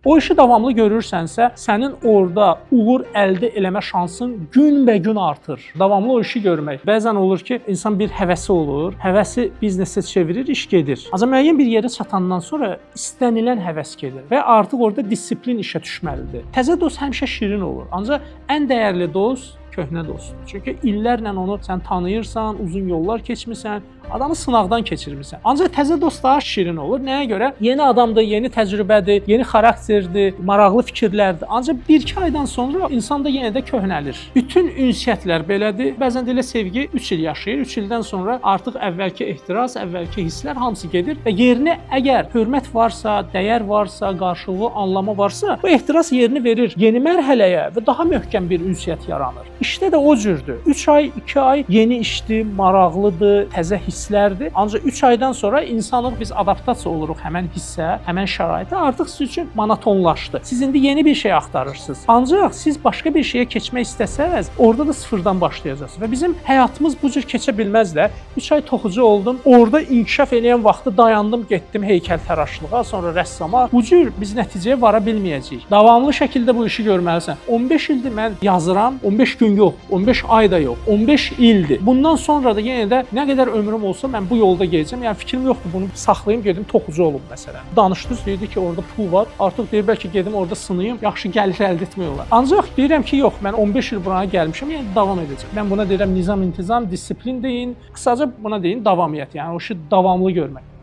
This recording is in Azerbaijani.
O işi davamlı görürsənsə, sənin orada uğur əldə eləmə şansın günbəgün artır. Davamlı o işi görmək. Bəzən olur ki, insan bir həvəsi olur, həvəsi biznesə çevirir, iş gedir. Ancaq müəyyən bir yerə çatandan sonra istənilən həvəs gedir və artıq orada disiplin işə düşməlidir. Təzə dost həmişə şirin olur, ancaq ən dəyərli dost köhnə dostdur. Çünki illərlə onu sən tanıyırsan, uzun yollar keçmisən, adamı sınaqdan keçirmirsən. Ancaq təzə dost daha şirin olur. Nəyə görə? Yeni adamdır, yeni təcrübədir, yeni xarakterdir, maraqlı fikirlərdir. Ancaq 1-2 aydan sonra insan da yenə də köhnəlir. Bütün ünsiyyətlər belədir. Bəzən də elə sevgi 3 il yaşayır. 3 ildən sonra artıq əvvəlki ehtiras, əvvəlki hisslər hamısı gedir və yerinə əgər hörmət varsa, dəyər varsa, qarşılığı anlamı varsa, bu ehtiras yerini verir yeni mərhələyə və daha möhkəm bir ünsiyyət yaranır. İşdə də o cürdür. 3 ay, 2 ay yeni işdir, maraqlıdır, təzə hisslərdir. Ancaq 3 aydan sonra insanlıq biz adaptasiya oluruq həmən hissə, həmən şəraitə. Artıq sizin üçün monotonlaşdı. Siz indi yeni bir şey axtarırsınız. Ancaq siz başqa bir şeyə keçmək istəsəz, orada da sıfırdan başlayacaqsınız. Və bizim həyatımız bu cür keçə bilməz də. 3 ay toxucu oldum, orada inkişaf edən vaxtı dayandım, getdim heykəltəraşlığa, sonra rəssama. Bu cür biz nəticəyə vara bilməyəcəyik. Davamlı şəkildə bu işi görməlisən. 15 ildir mən yazıram, 15 gün yox, 15 ay da yox, 15 ildir. Bundan sonra da yenə də nə qədər ömrüm olsa mən bu yolda gedəcəm. Yəni fikrim yoxdur bunu saxlayım, gedim toxucu olum məsələn. Danışdınız, deyirdi ki, orada pul var. Artıq deyir bəlkə gedim orada sınayım, yaxşı gəlir əldə etmək olar. Ancaq deyirəm ki, yox, mən 15 il buraya gəlmişəm, yəni davam edəcəm. Mən buna deyirəm nizam, intizam, disiplin deyin. Qısaca buna deyin davamiyyət, yəni o işi davamlı görmək.